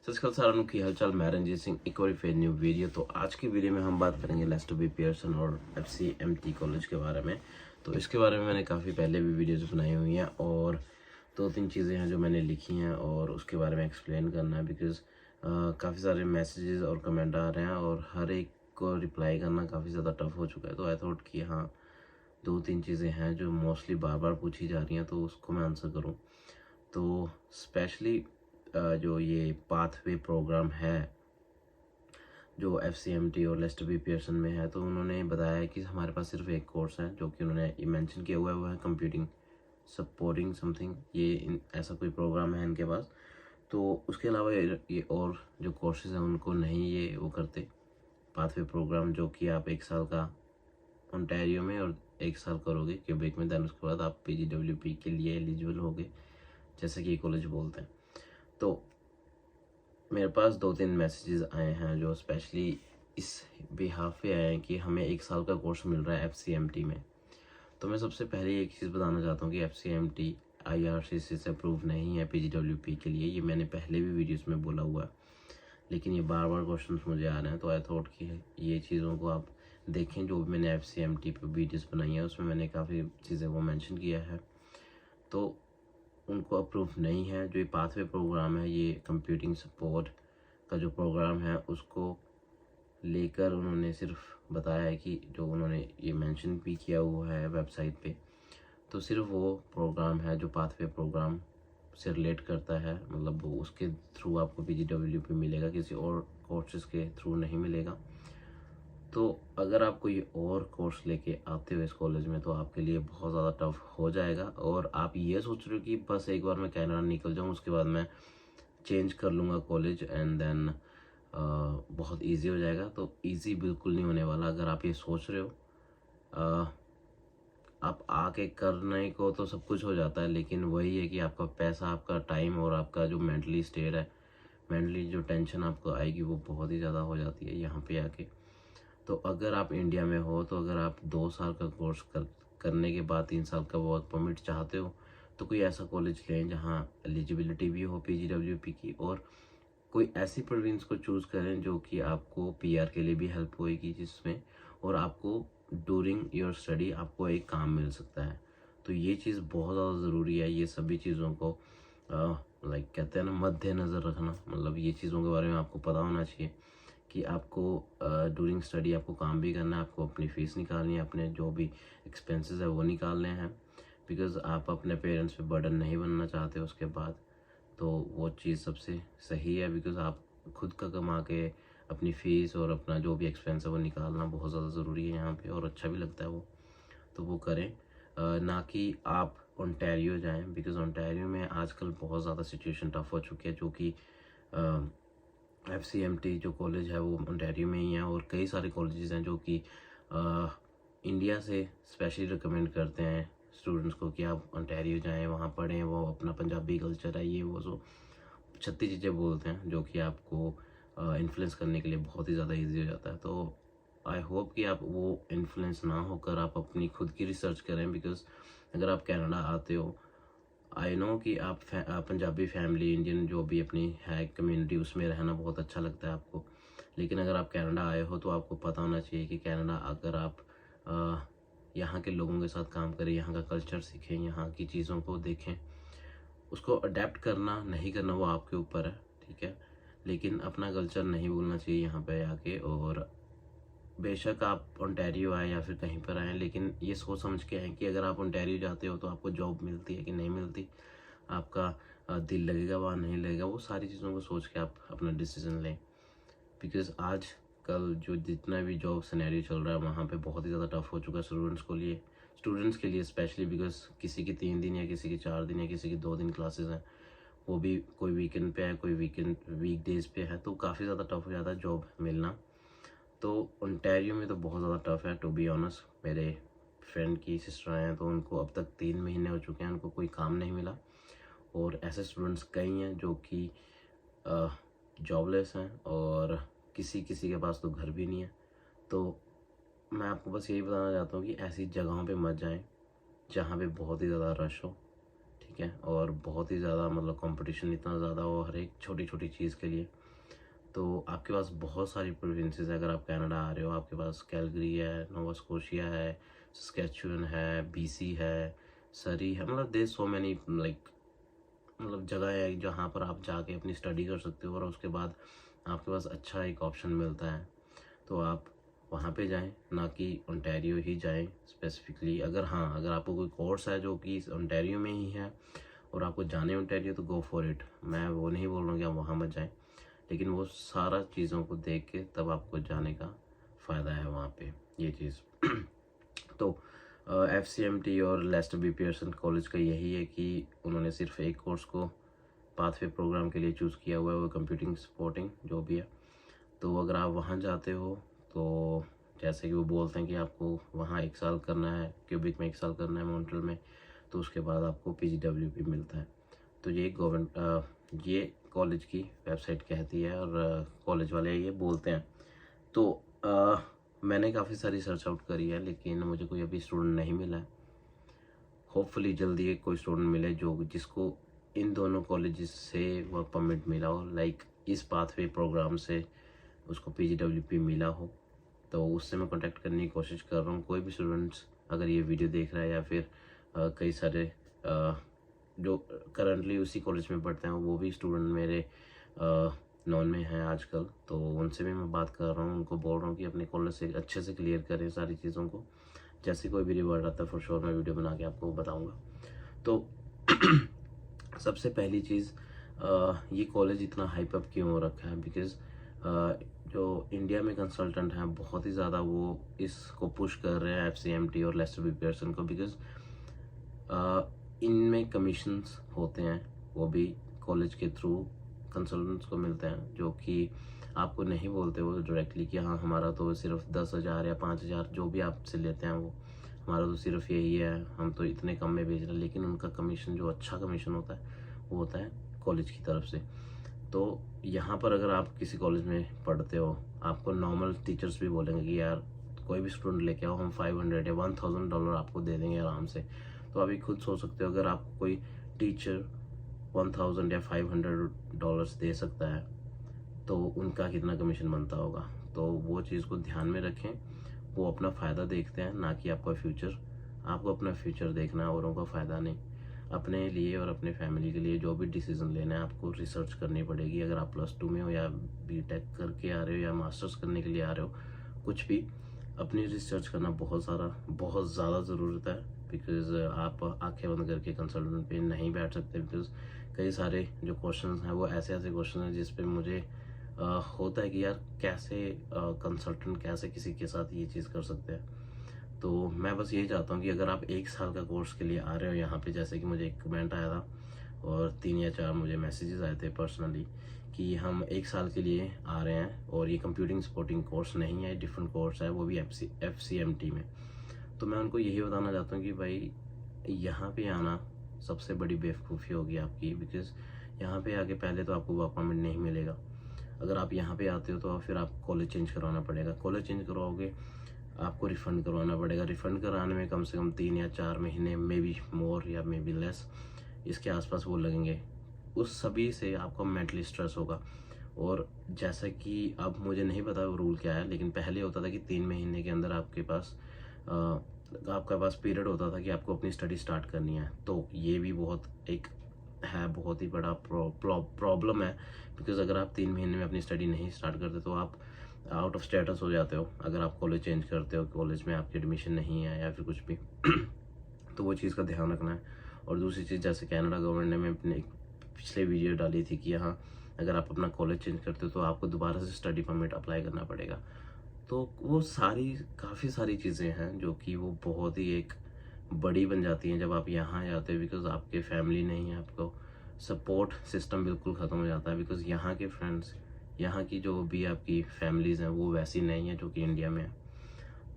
सत श्री अकाल साਰਿਆਂ ਨੂੰ ਕੀ ਹਾਲ ਚਾਲ। मैं रंजीत सिंह एक और फिर न्यू वीडियो। तो आज की वीडियो में हम बात करेंगे लेस्टर बी पियर्सन और FCMT कॉलेज के बारे में। तो इसके बारे में मैंने काफ़ी पहले भी वीडियोज़ बनाई हुई हैं और दो तीन चीज़ें हैं जो मैंने लिखी हैं और उसके बारे में एक्सप्लेन करना है, बिकॉज़ काफ़ी सारे मैसेजेस और कमेंट आ रहे हैं और हर एक को रिप्लाई करना काफ़ी ज़्यादा टफ हो चुका है। तो आई थॉट कि हाँ, दो तीन चीज़ें हैं जो मोस्टली बार बार पूछी जा रही हैं तो उसको मैं आंसर करूँ। तो स्पेशली जो ये पाथवे प्रोग्राम है जो FCMT और लेस्टर बी पियर्सन में है, तो उन्होंने बताया है कि हमारे पास सिर्फ एक कोर्स है जो कि उन्होंने मेंशन किया हुआ है, वो है कंप्यूटिंग सपोर्टिंग समथिंग। ये ऐसा कोई प्रोग्राम है इनके पास। तो उसके अलावा ये और जो कोर्सेज हैं उनको नहीं ये वो करते पाथवे प्रोग्राम, जो कि आप एक साल का ओंटारियो में और एक साल करोगे क्यूबेक में, दैन उसके बाद आप PGWP के लिए एलिजिबल होगे, जैसे कि कॉलेज बोलते हैं। तो मेरे पास दो तीन मैसेजेस आए हैं जो स्पेशली इस बिहाफ पे आए हैं कि हमें एक साल का कोर्स मिल रहा है FCMT में। तो मैं सबसे पहले एक चीज़ बताना चाहता हूँ कि FCMT IRCC से अप्रूव नहीं है PGWP के लिए। ये मैंने पहले भी वीडियोस में बोला हुआ है, लेकिन ये बार बार क्वेश्चन मुझे आ रहे हैं, तो आई थॉट कि ये चीज़ों को आप देखें। जो भी मैंने FCMT पे वीडियोस बनाई है उसमें मैंने काफ़ी चीज़ें वो मेंशन किया है, तो उनको अप्रूव नहीं है। जो ये पाथवे प्रोग्राम है, ये कंप्यूटिंग सपोर्ट का जो प्रोग्राम है उसको लेकर उन्होंने सिर्फ बताया है कि जो उन्होंने ये मेंशन भी किया हुआ है वेबसाइट पे, तो सिर्फ वो प्रोग्राम है जो पाथवे प्रोग्राम से रिलेट करता है, मतलब वो उसके थ्रू आपको PGWP मिलेगा, किसी और कोर्सेज के थ्रू नहीं मिलेगा। तो अगर आप कोई और कोर्स लेके आते हो इस कॉलेज में तो आपके लिए बहुत ज़्यादा टफ हो जाएगा। और आप ये सोच रहे हो कि बस एक बार मैं कनाडा निकल जाऊँ उसके बाद मैं चेंज कर लूँगा कॉलेज एंड देन बहुत इजी हो जाएगा, तो इजी बिल्कुल नहीं होने वाला। अगर आप ये सोच रहे हो, आप आके करने को तो सब कुछ हो जाता है, लेकिन वही है कि आपका पैसा, आपका टाइम और आपका जो मेंटली स्टेट है, मेंटली जो टेंशन आपको आएगी वो बहुत ही ज़्यादा हो जाती है यहाँ पे आके। तो अगर आप इंडिया में हो, तो अगर आप 2 साल का कोर्स करने के बाद 3 साल का वर्क परमिट चाहते हो, तो कोई ऐसा कॉलेज लें जहाँ एलिजिबिलिटी भी हो PGWP की, और कोई ऐसी प्रोविंस को चूज़ करें जो कि आपको PR के लिए भी हेल्प होएगी, जिसमें और आपको ड्यूरिंग योर स्टडी आपको एक काम मिल सकता है। तो ये चीज़ बहुत ज़्यादा ज़रूरी है। ये सभी चीज़ों को लाइक कहते हैं ना, मद्देनज़र रखना, मतलब ये चीज़ों के बारे में आपको पता होना चाहिए कि आपको ड्यूरिंग स्टडी आपको काम भी करना है, आपको अपनी फ़ीस निकालनी है, अपने जो भी एक्सपेंसेस है वो निकालने हैं, बिकॉज़ आप अपने पेरेंट्स पे बर्डन नहीं बनना चाहते उसके बाद। तो वो चीज़ सबसे सही है, बिकॉज़ आप खुद का कमा के अपनी फ़ीस और अपना जो भी एक्सपेंस है वो निकालना बहुत ज़्यादा ज़रूरी है यहाँ पे, और अच्छा भी लगता है वो, तो वो करें। ना कि आप ओंटारियो जाएँ, बिकॉज़ ओंटारियो में आजकल बहुत ज़्यादा सिचुएशन टफ हो चुकी है, जो कि FCMT जो कॉलेज है वो ओंटारियो में ही है, और कई सारे कॉलेजेस हैं जो कि इंडिया से स्पेशली रिकमेंड करते हैं स्टूडेंट्स को कि आप ओंटारियो जाएं, वहाँ पढ़ें, वो अपना पंजाबी कल्चर है, ये वो सो 36 चीज़ें बोलते हैं जो कि आपको इन्फ्लुएंस करने के लिए बहुत ही ज़्यादा ईजी हो जाता है। तो आई होप कि आप वो इन्फ्लुएंस ना होकर आप अपनी खुद की रिसर्च करें, बिकॉज़ अगर आप कनाडा आते हो, आई नो कि आप पंजाबी फैमिली, इंडियन जो भी अपनी है कम्युनिटी, उसमें रहना बहुत अच्छा लगता है आपको, लेकिन अगर आप कनाडा आए हो तो आपको पता होना चाहिए कि कनाडा, अगर आप यहाँ के लोगों के साथ काम करें, यहाँ का कल्चर सीखें, यहाँ की चीज़ों को देखें, उसको अडेप्ट करना नहीं करना वो आपके ऊपर है, ठीक है, लेकिन अपना कल्चर नहीं भूलना चाहिए यहाँ पे आके। और बेशक आप ओंटारियो आए या फिर कहीं पर आए, लेकिन ये सोच समझ के आए कि अगर आप ओंटारियो जाते हो तो आपको जॉब मिलती है कि नहीं मिलती, आपका दिल लगेगा वहाँ नहीं लगेगा, वो सारी चीज़ों को सोच के आप अपना डिसीजन लें। बिकॉज़ आज कल जो जितना भी जॉब सिनेरियो चल रहा है वहाँ पे बहुत ही ज़्यादा टफ हो चुका है स्टूडेंट्स के लिए स्पेशली, बिकॉज़ किसी की 3 दिन या किसी की 4 दिन या किसी की 2 दिन क्लासेस हैं, वो भी कोई वीकेंड पे है, कोई वीकडेज पे है, तो काफ़ी ज़्यादा टफ हो जाता है जॉब मिलना। तो ओंटारियो में तो बहुत ज़्यादा टफ है, टू बी ऑनेस्ट। मेरे फ्रेंड की सिस्टर हैं तो उनको अब तक 3 महीने हो चुके हैं, उनको कोई काम नहीं मिला, और ऐसे स्टूडेंट्स कई हैं जो कि जॉबलेस हैं, और किसी किसी के पास तो घर भी नहीं है। तो मैं आपको बस यही बताना चाहता हूँ कि ऐसी जगहों पे मत जाएं जहाँ पे बहुत ही ज़्यादा रश हो, ठीक है। और बहुत ही ज़्यादा मतलब कंपटीशन इतना ज़्यादा हो हर एक छोटी छोटी चीज़ के लिए। तो आपके पास बहुत सारी प्रोविंसेस है। अगर आप कनाडा आ रहे हो, आपके पास कैलगरी है, नोवा स्कोशिया है, सस्केचुअन है, बीसी है, सरी है, मतलब देयर सो मैनी लाइक मतलब जगह है जहाँ पर आप जाके अपनी स्टडी कर सकते हो और उसके बाद आपके पास अच्छा एक ऑप्शन मिलता है। तो आप वहाँ पे जाएं, ना कि ओंटारियो ही जाएं स्पेसिफिकली। अगर हाँ, अगर आपको कोई कोर्स है जो कि ओंटारियो में ही है और आपको जाने ओंटारियो, तो गो फॉर इट। मैं वो नहीं बोल रहा हूँ कि आप वहाँ मत जाएं, लेकिन वो सारा चीज़ों को देख के तब आपको जाने का फ़ायदा है वहाँ पे, ये चीज़। तो FCMT और लेस्टर बी पियर्सन कॉलेज का यही है कि उन्होंने सिर्फ एक कोर्स को पाथवे प्रोग्राम के लिए चूज़ किया हुआ है, वो कंप्यूटिंग सपोर्टिंग जो भी है। तो अगर आप वहाँ जाते हो तो जैसे कि वो बोलते हैं कि आपको वहाँ 1 साल करना है, क्यूबिक में 1 साल करना है मॉन्ट्रियल में, तो उसके बाद आपको PGWP मिलता है। तो ये गवर्नमेंट ये कॉलेज की वेबसाइट कहती है और कॉलेज वाले ये बोलते हैं। तो मैंने काफ़ी सारी सर्च आउट करी है, लेकिन मुझे कोई अभी स्टूडेंट नहीं मिला है। होपफुली जल्दी एक कोई स्टूडेंट मिले जो जिसको इन दोनों कॉलेजेस से वर्क परमिट मिला हो, लाइक इस पाथवे प्रोग्राम से उसको PGWP मिला हो, तो उससे मैं कांटेक्ट करने की कोशिश कर रहा हूँ। कोई भी स्टूडेंट्स अगर ये वीडियो देख रहा है या फिर कई सारे जो करंटली उसी कॉलेज में पढ़ते हैं वो भी स्टूडेंट मेरे नॉन में हैं आजकल, तो उनसे भी मैं बात कर रहा हूँ, उनको बोल रहा हूँ कि अपने कॉलेज से अच्छे से क्लियर करें सारी चीज़ों को। जैसे कोई भी रिवर्ड आता है फॉर श्योर मैं वीडियो बना के आपको बताऊँगा। तो सबसे पहली चीज़, ये कॉलेज इतना हाइप अप क्यों हो रखा है? बिकॉज़ जो इंडिया में कंसल्टेंट हैं बहुत ही ज़्यादा वो इसको पुश कर रहे हैं FCMT और लेस्टर बी पियर्सन को, बिकॉज़ इनमें कमीशंस होते हैं, वो भी कॉलेज के थ्रू कंसल्टेंट्स को मिलते हैं, जो कि आपको नहीं बोलते वो डायरेक्टली कि हाँ हमारा तो सिर्फ 10,000 या 5,000 जो भी आपसे लेते हैं वो हमारा तो सिर्फ यही है, हम तो इतने कम में बेच रहे हैं। लेकिन उनका कमीशन जो अच्छा कमीशन होता है वो होता है कॉलेज की तरफ से। तो यहाँ पर अगर आप किसी कॉलेज में पढ़ते हो, आपको नॉर्मल टीचर्स भी बोलेंगे कि यार कोई भी स्टूडेंट लेके आओ, हम 500 या $1,000 आपको दे देंगे आराम से। तो अभी खुद सोच सकते हो, अगर आपको कोई टीचर 1,000 या $500 दे सकता है तो उनका कितना कमीशन बनता होगा। तो वो चीज़ को ध्यान में रखें। वो अपना फ़ायदा देखते हैं, ना कि आपका फ्यूचर। आपको अपना फ्यूचर देखना है, औरों का फ़ायदा नहीं। अपने लिए और अपने फैमिली के लिए जो भी डिसीज़न लेना है आपको रिसर्च करनी पड़ेगी। अगर आप +2 में हो या BTech करके आ रहे हो या मास्टर्स करने के लिए आ रहे हो, कुछ भी अपनी रिसर्च करना बहुत ज़्यादा ज़रूरत है। बिकॉज़ आप आंखें बंद करके कंसल्टेंट पे नहीं बैठ सकते, बिकॉज़ कई सारे जो क्वेश्चंस हैं वो ऐसे क्वेश्चन हैं जिस पे मुझे होता है कि यार कैसे कंसल्टेंट कैसे किसी के साथ ये चीज़ कर सकते हैं। तो मैं बस यही चाहता हूँ कि अगर आप 1 साल का कोर्स के लिए आ रहे हो यहाँ पे, जैसे कि मुझे एक कमेंट आया था और 3 या 4 मुझे मैसेजेस आए थे पर्सनली कि हम 1 साल के लिए आ रहे हैं और ये कंप्यूटिंग सपोर्टिंग कोर्स नहीं है, डिफरेंट कोर्स है, वो भी FCMT में। तो मैं उनको यही बताना चाहता हूँ कि भाई यहाँ पे आना सबसे बड़ी बेवकूफ़ी होगी आपकी, बिकॉज़ यहाँ पे आके पहले तो आपको वर्क परमिट नहीं मिलेगा। अगर आप यहाँ पे आते हो तो फिर आप कॉलेज चेंज करवाना पड़ेगा। कॉलेज चेंज करवाओगे आपको रिफ़ंड करवाना पड़ेगा। रिफ़ंड कराने में कम से कम 3 या 4 महीने, मे बी मोर या मे बी लेस, इसके आसपास वो लगेंगे। उस सभी से आपका मेंटली स्ट्रेस होगा। और जैसा कि अब मुझे नहीं पता वो रूल क्या है, लेकिन पहले होता था कि 3 महीने के अंदर आपका पास पीरियड होता था कि आपको अपनी स्टडी स्टार्ट करनी है। तो ये भी बहुत ही बड़ा प्रॉब्लम है, बिकॉज़ अगर आप 3 महीने में अपनी स्टडी नहीं स्टार्ट करते तो आप आउट ऑफ स्टेटस हो जाते हो। अगर आप कॉलेज चेंज करते हो, कॉलेज में आपकी एडमिशन नहीं है या फिर कुछ भी तो वो चीज़ का ध्यान रखना है। और दूसरी चीज़, जैसे कनाडा गवर्नमेंट ने मैं अपने पिछले वीडियो डाली थी कि यहाँ अगर आप अपना कॉलेज चेंज करते हो तो आपको दोबारा से स्टडी परमिट अप्लाई करना पड़ेगा। तो वो काफ़ी सारी चीज़ें हैं जो कि वो बहुत ही एक बड़ी बन जाती हैं जब आप यहाँ जाते हो, बिकॉज़ आपके फैमिली नहीं है, आपको सपोर्ट सिस्टम बिल्कुल ख़त्म हो जाता है। बिकॉज़ यहाँ के फ्रेंड्स, यहाँ की जो भी आपकी फैमिलीज़ हैं वो वैसी नहीं है जो कि इंडिया में है।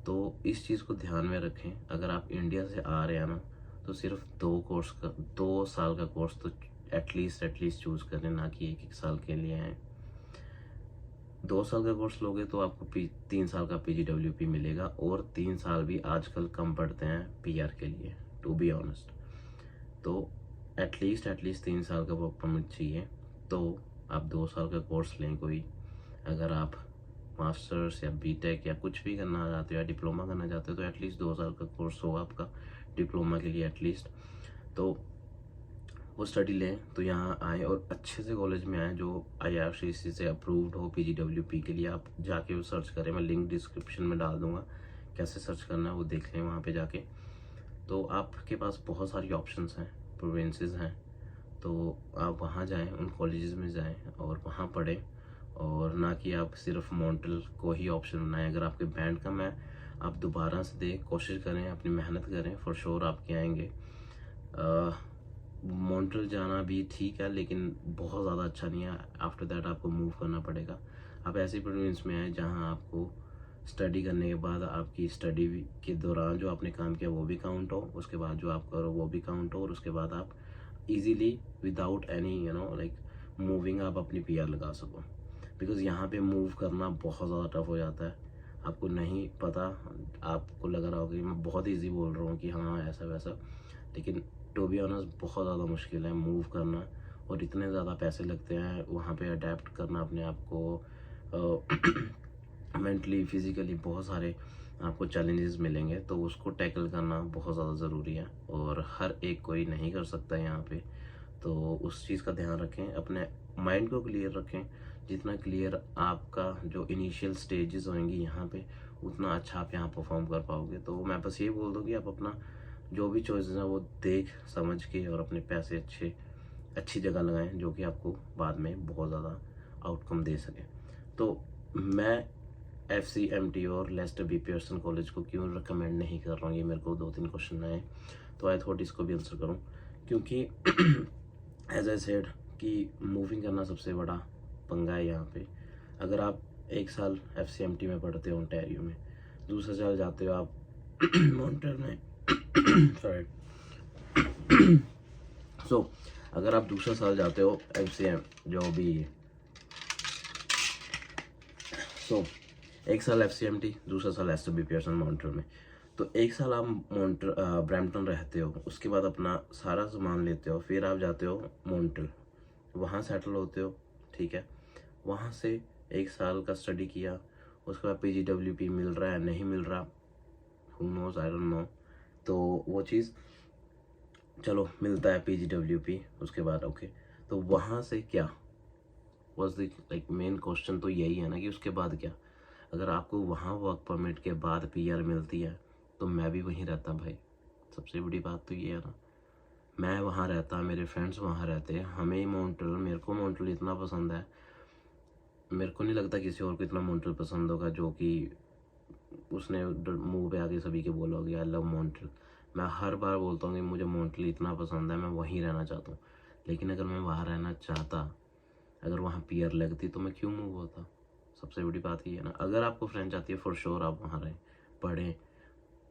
तो इस चीज़ को ध्यान में रखें। अगर आप इंडिया से आ रहे हैं ना, तो सिर्फ 2 साल का कोर्स तो एटलीस्ट चूज़ करें, ना कि 1 साल के लिए आए। 2 साल का कोर्स लोगे तो आपको 3 साल का PGWP मिलेगा, और 3 साल भी आजकल कम पड़ते हैं PR के लिए, टू बी ऑनेस्ट। तो एटलीस्ट 3 साल का वर्क परमिट चाहिए। तो आप 2 साल का कोर्स लें कोई, अगर आप मास्टर्स या बीटेक या कुछ भी करना चाहते हो या डिप्लोमा करना चाहते हो तो एटलीस्ट 2 साल का कोर्स हो आपका डिप्लोमा के लिए एटलीस्ट। तो वो स्टडी लें, तो यहाँ आए और अच्छे से कॉलेज में आए जो IRCTC से अप्रूव्ड हो PGWP के लिए। आप जाके वो सर्च करें, मैं लिंक डिस्क्रिप्शन में डाल दूँगा, कैसे सर्च करना है वो देख लें वहाँ पे जाके। तो आपके पास बहुत सारी ऑप्शंस हैं, प्रोविंसेस हैं, तो आप वहाँ जाएं, उन कॉलेजेस में जाएं और वहाँ पढ़ें, और ना कि आप सिर्फ मॉन्ट्रियल को ही ऑप्शन बनाएं। अगर आपके बैंड कम है, आप दोबारा से दें, कोशिश करें, अपनी मेहनत करें, फॉर श्योर आपके आएंगे। मॉन्ट्रियल जाना भी ठीक है लेकिन बहुत ज़्यादा अच्छा नहीं है। आफ्टर दैट आपको मूव करना पड़ेगा। आप ऐसी प्रोविंस में आए जहाँ आपको स्टडी करने के बाद आपकी स्टडी के दौरान जो आपने काम किया वो भी काउंट हो, उसके बाद जो आप करो वो भी काउंट हो, और उसके बाद आप easily without any like moving आप अपनी PR लगा सको। बिकॉज़ यहाँ पे मूव करना बहुत ज़्यादा टफ हो जाता है। आपको नहीं पता, आपको लग रहा होगा कि मैं बहुत ईजी बोल रहा हूँ कि हाँ ऐसा वैसा, लेकिन टू बी ऑनेस्ट बहुत ज़्यादा मुश्किल है मूव करना, और इतने ज़्यादा पैसे लगते हैं वहाँ पे अडेप्ट करना अपने आप को। मेंटली फिज़िकली बहुत सारे आपको चैलेंजेस मिलेंगे, तो उसको टैकल करना बहुत ज़्यादा ज़रूरी है, और हर एक कोई नहीं कर सकता यहाँ पे। तो उस चीज़ का ध्यान रखें, अपने माइंड को क्लियर रखें। जितना क्लियर आपका जो इनिशियल स्टेजेस होंगी यहाँ पे, उतना अच्छा आप यहाँ परफॉर्म कर पाओगे। तो मैं बस ये बोल दूँ कि आप अपना जो भी चॉइसेस हैं वो देख समझ के और अपने पैसे अच्छी जगह लगाएं, जो कि आपको बाद में बहुत ज़्यादा आउटकम दे सके। तो मैं FCMT और लेस्टर बी पियर्सन कॉलेज को क्यों रिकमेंड नहीं कर रहा हूँ, ये मेरे को 2-3 क्वेश्चन आए, तो आई थॉट इसको भी आंसर करूँ। क्योंकि एज आई सेड कि मूविंग करना सबसे बड़ा पंगा है यहाँ पे। अगर आप 1 साल FCMT में पढ़ते हो ओंटारियो में, दूसरे साल जाते हो आप मॉन्ट्रियल में सॉरी सो अगर आप दूसरा साल जाते हो FCM जो भी एक साल FCMT, दूसरा साल लेस्टर बी पियर्सन मॉन्ट्रियल में, तो 1 साल आप ब्रैम्पटन रहते हो, उसके बाद अपना सारा सामान लेते हो, फिर आप जाते हो मॉन्ट्रियल, वहाँ सेटल होते हो, ठीक है। वहाँ से 1 साल का स्टडी किया, उसके बाद PGWP मिल रहा है नहीं मिल रहा, who knows, I don't know. तो वो चीज़ चलो मिलता है PGWP, उसके बाद ओके, तो वहाँ से क्या was the like main question तो यही है ना कि उसके बाद क्या। अगर आपको वहाँ वर्क परमिट के बाद PR मिलती है तो मैं भी वहीं रहता भाई। सबसे बड़ी बात तो ये है ना, मैं वहाँ रहता, मेरे फ्रेंड्स वहाँ रहते हैं, हमें मॉन्ट्रियल, मेरे को मॉन्ट्रियल इतना पसंद है, मेरे को नहीं लगता किसी और को इतना मॉन्ट्रियल पसंद होगा जो कि उसने मुंह पे आके सभी के बोला होगा आई लव मॉन्ट्रियल। मैं हर बार बोलता हूँ कि मुझे मॉन्ट्रियल इतना पसंद है, मैं वहीं रहना चाहता हूँ। लेकिन अगर मैं वहाँ रहना चाहता, अगर वहाँ PR लगती तो मैं क्यों मूव होता। सबसे बड़ी बात ये है ना, अगर आपको फ्रेंच आती है फॉर श्योर आप वहाँ रहें, पढ़ें,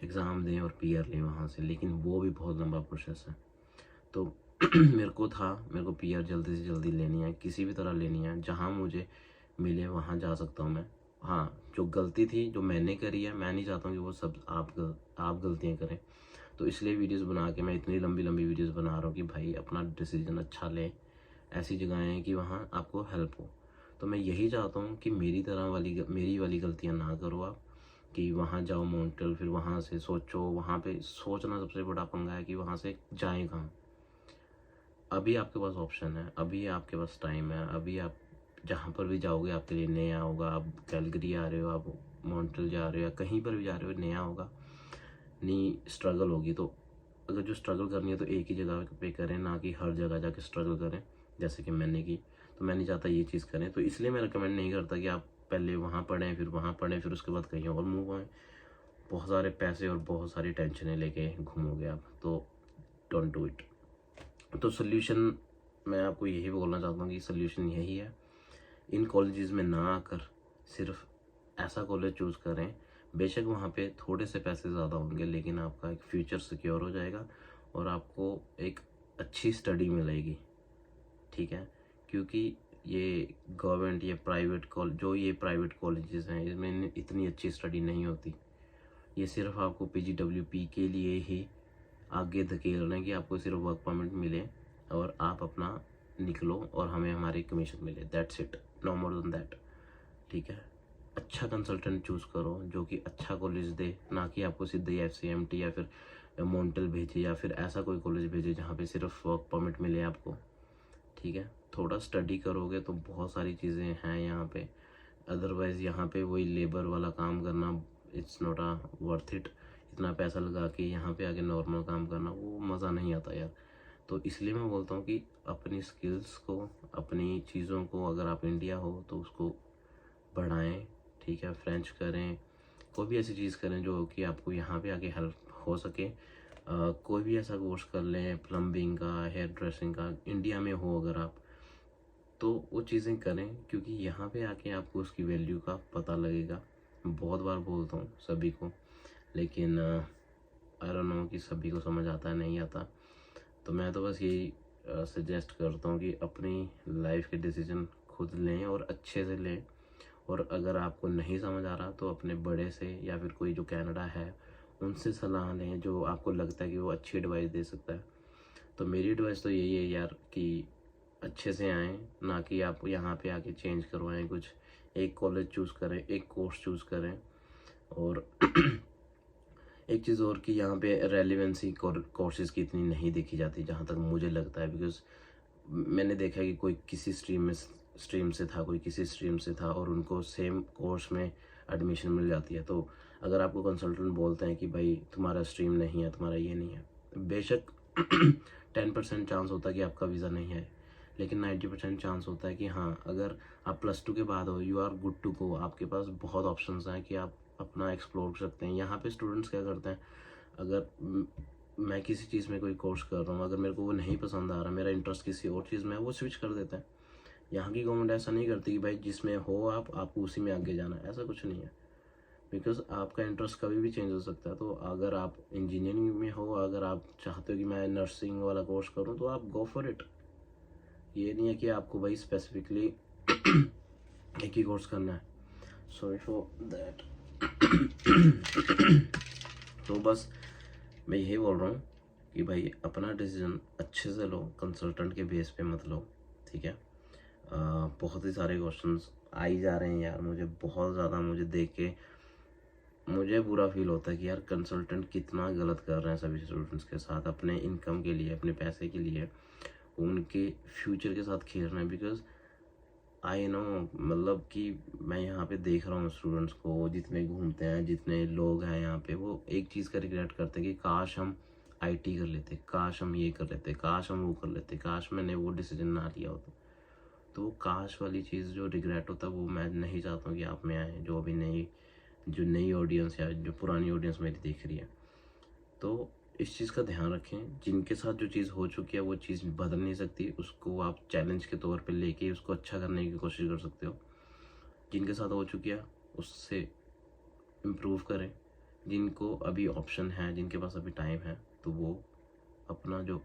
एग्ज़ाम दें और PR लें वहाँ से, लेकिन वो भी बहुत लंबा प्रोसेस है। तो मेरे को PR जल्दी से जल्दी लेनी है, किसी भी तरह लेनी है, जहाँ मुझे मिले वहाँ जा सकता हूँ मैं। हाँ, जो गलती थी जो मैंने करी है, मैं नहीं चाहता हूँ कि वो सब आप गलतियाँ करें। तो इसलिए वीडियोस बना के मैं इतनी लंबी वीडियोस बना रहा हूँ कि भाई अपना डिसीजन अच्छा लें, ऐसी जगहें हैं कि वहाँ आपको हेल्प हो। तो मैं यही चाहता हूँ कि मेरी वाली गलतियाँ ना करो आप, कि वहाँ जाओ मॉन्ट्रियल, फिर वहाँ से सोचो, वहाँ पे सोचना सबसे बड़ा पंगा है कि वहाँ से जाएँ कहाँ। अभी आपके पास ऑप्शन है, अभी आपके पास टाइम है, अभी आप जहाँ पर भी जाओगे आपके लिए नया होगा। आप कैलगरी आ रहे हो, आप मॉन्ट्रियल जा रहे हो, या कहीं पर भी जा रहे हो, नया होगा, नई स्ट्रगल होगी। तो अगर जो स्ट्रगल करनी है तो एक ही जगह पे करें, ना कि हर जगह जाके स्ट्रगल करें जैसे कि मैंने की। तो मैं नहीं चाहता ये चीज़ करें, तो इसलिए मैं रिकमेंड नहीं करता कि आप पहले वहाँ पढ़ें, फिर वहाँ पढ़ें, फिर उसके बाद कहीं और मूव आएँ। बहुत सारे पैसे और बहुत सारी टेंशनें लेके घूमोगे आप, तो डोंट डू इट। तो सोल्यूशन मैं आपको यही बोलना चाहता हूँ कि सोल्यूशन यही है, इन कॉलेजेस में ना आकर सिर्फ ऐसा कॉलेज चूज़ करें, बेशक वहाँ पे थोड़े से पैसे ज़्यादा होंगे, लेकिन आपका एक फ्यूचर सिक्योर हो जाएगा और आपको एक अच्छी स्टडी मिलेगी, ठीक है। क्योंकि ये गवर्नमेंट, ये प्राइवेट कॉलेजेस हैं, इसमें इतनी अच्छी स्टडी नहीं होती। ये सिर्फ आपको PGWP के लिए ही आगे धकेल रहे हैं कि आपको सिर्फ वर्क परमिट मिले और आप अपना निकलो और हमें हमारी कमीशन मिले, that's it, no more than that. ठीक है, अच्छा कंसल्टेंट चूज़ करो जो कि अच्छा कॉलेज दे, ना कि आपको सीधे FCMT या फिर मॉन्टल भेजे या फिर ऐसा कोई कॉलेज भेजे जहाँ पे सिर्फ वर्क परमिट मिले आपको। ठीक है, थोड़ा स्टडी करोगे तो बहुत सारी चीज़ें हैं यहाँ पे, अदरवाइज़ यहाँ पे वही लेबर वाला काम करना, it's not a worth it. इतना पैसा लगा के यहाँ पे आके नॉर्मल काम करना वो मज़ा नहीं आता यार। तो इसलिए मैं बोलता हूँ कि अपनी स्किल्स को, अपनी चीज़ों को, अगर आप इंडिया हो तो उसको बढ़ाएं। ठीक है, फ्रेंच करें, कोई भी ऐसी चीज़ करें जो कि आपको यहाँ पे आके हेल्प हो सके। कोई भी ऐसा कोर्स कर लें, प्लम्बिंग का, हेयर ड्रेसिंग का, इंडिया में हो अगर आप, तो वो चीज़ें करें, क्योंकि यहाँ पे आके आपको उसकी वैल्यू का पता लगेगा। बहुत बार बोलता हूँ सभी को, लेकिन आई डोंट नो कि सभी को समझ आता है नहीं आता। तो मैं तो बस यही सजेस्ट करता हूँ कि अपनी लाइफ के डिसीजन खुद लें और अच्छे से लें। और अगर आपको नहीं समझ आ रहा तो अपने बड़े से या फिर कोई जो कनाडा है उनसे सलाह लें, जो आपको लगता है कि वो अच्छी एडवाइस दे सकता है। तो मेरी एडवाइस तो यही है यार कि अच्छे से आएँ, ना कि आप यहाँ पे आके चेंज करवाएं कुछ। एक कॉलेज चूज़ करें, एक कोर्स चूज़ करें। और एक चीज़ और कि यहाँ पे रेलिवेंसी कोर्सेज़ की इतनी नहीं देखी जाती जहाँ तक मुझे लगता है, बिकॉज़ मैंने देखा है कि कोई किसी स्ट्रीम से था, कोई किसी स्ट्रीम से था और उनको सेम कोर्स में एडमिशन मिल जाती है। तो अगर आपको कंसल्टेंट बोलते हैं कि भाई तुम्हारा स्ट्रीम नहीं है, तुम्हारा ये नहीं है, बेशक 10% चांस होता है कि आपका वीज़ा नहीं है, लेकिन 90% चांस होता है कि हाँ, अगर आप +2 के बाद हो, you are good to go. आपके पास बहुत ऑप्शंस हैं कि आप अपना एक्सप्लोर कर सकते हैं। यहाँ पे स्टूडेंट्स क्या करते हैं, अगर मैं किसी चीज़ में कोई कोर्स कर रहा हूँ, अगर मेरे को वो नहीं पसंद आ रहा, मेरा इंटरेस्ट किसी और चीज़ में है, वो स्विच कर देते हैं। यहाँ की गवर्नमेंट ऐसा नहीं करती कि भाई जिसमें हो आपको उसी में आगे जाना है, ऐसा कुछ नहीं है। बिकॉज आपका इंटरेस्ट कभी भी चेंज हो सकता है। तो अगर आप इंजीनियरिंग में हो, अगर आप चाहते हो कि मैं नर्सिंग वाला कोर्स करूँ, तो आप गो फॉर इट। ये नहीं है कि आपको भाई स्पेसिफिकली एक ही कोर्स करना है। Sorry for that. तो बस मैं यही बोल रहा हूँ कि भाई अपना डिसीजन अच्छे से लो, कंसल्टेंट के बेस पे मत लो। ठीक है, बहुत ही सारे क्वेश्चंस आ ही जा रहे हैं यार, मुझे बहुत ज़्यादा, मुझे देख के मुझे बुरा फील होता है कि यार कंसल्टेंट कितना गलत कर रहे हैं सभी स्टूडेंट्स के साथ, अपने इनकम के लिए, अपने पैसे के लिए, उनके फ्यूचर के साथ खेल रहे हैं। बिकॉज आई नो, मतलब कि मैं यहाँ पे देख रहा हूँ स्टूडेंट्स को, जितने घूमते हैं, जितने लोग हैं यहाँ पे, वो एक चीज़ का रिग्रेट करते हैं कि काश हम IT कर लेते, काश हम ये कर लेते, काश हम वो कर लेते, काश मैंने वो डिसीजन ना लिया होता। तो वो काश वाली चीज़ जो रिग्रेट होता है, वो मैं नहीं चाहता हूँ कि आप में आए, जो नई ऑडियंस या जो पुरानी ऑडियंस मेरी देख रही है। तो इस चीज़ का ध्यान रखें, जिनके साथ जो चीज़ हो चुकी है वो चीज़ बदल नहीं सकती, उसको आप चैलेंज के तौर पे लेके उसको अच्छा करने की कोशिश कर सकते हो। जिनके साथ हो चुकी है उससे इम्प्रूव करें। जिनको अभी ऑप्शन है, जिनके पास अभी टाइम है, तो वो अपना जो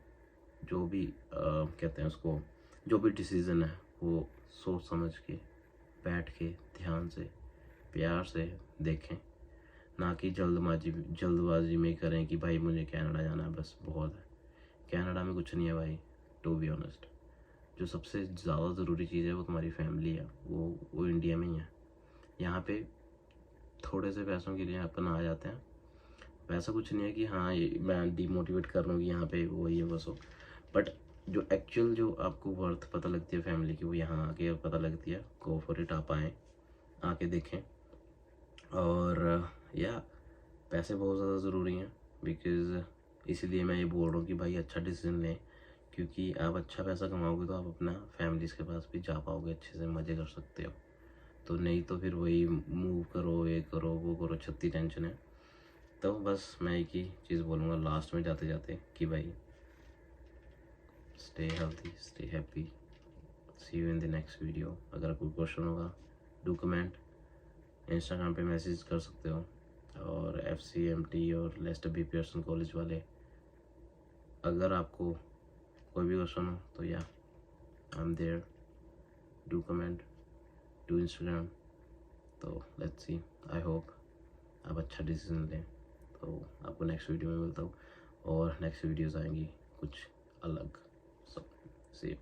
जो भी कहते हैं उसको, जो भी डिसीज़न है वो सोच समझ के, बैठ के, ध्यान से, प्यार से देखें, ना कि जल्दबाजी में करें कि भाई मुझे कनाडा जाना है, बस बहुत है। कनाडा में कुछ नहीं है भाई, टू बी ऑनेस्ट। जो सबसे ज़्यादा ज़रूरी चीज़ है वो तुम्हारी फैमिली है, वो इंडिया में ही है। यहाँ पे थोड़े से पैसों के लिए अपन आ जाते हैं। वैसा कुछ नहीं है कि हाँ ये मैं डीमोटिवेट कर रहा हूँ कि यहाँ पे वो ये बस हो, बट जो एक्चुअल जो आपको वर्थ पता लगती है फैमिली की, वो यहाँ आके पता लगती है। गो फॉर इट, आप आएँ, आके देखें। और या पैसे बहुत ज़्यादा ज़रूरी हैं, बिकॉज़ इसीलिए मैं ये बोल रहा हूँ कि भाई अच्छा डिसीजन लें, क्योंकि आप अच्छा पैसा कमाओगे तो आप अपना फैमिलीज़ के पास भी जा पाओगे, अच्छे से मज़े कर सकते हो। तो नहीं तो फिर वही मूव करो, ये करो, वो करो, छत्ती टेंशन है। तो बस मैं एक ही चीज़ बोलूँगा लास्ट में जाते जाते कि भाई stay healthy, stay happy, see you in the next video. अगर कोई क्वेश्चन होगा डू कमेंट, इंस्टाग्राम पे मैसेज कर सकते हो। और FCMT और लेस्टर बी पियर्सन कॉलेज वाले, अगर आपको कोई भी क्वेश्चन हो तो या I am there, do comment, do Instagram. तो लेट्स सी, आई होप आप अच्छा डिसीजन लें। तो आपको नेक्स्ट वीडियो में मिलता हूँ, और नेक्स्ट वीडियोज़ आएंगी कुछ अलग। सो सी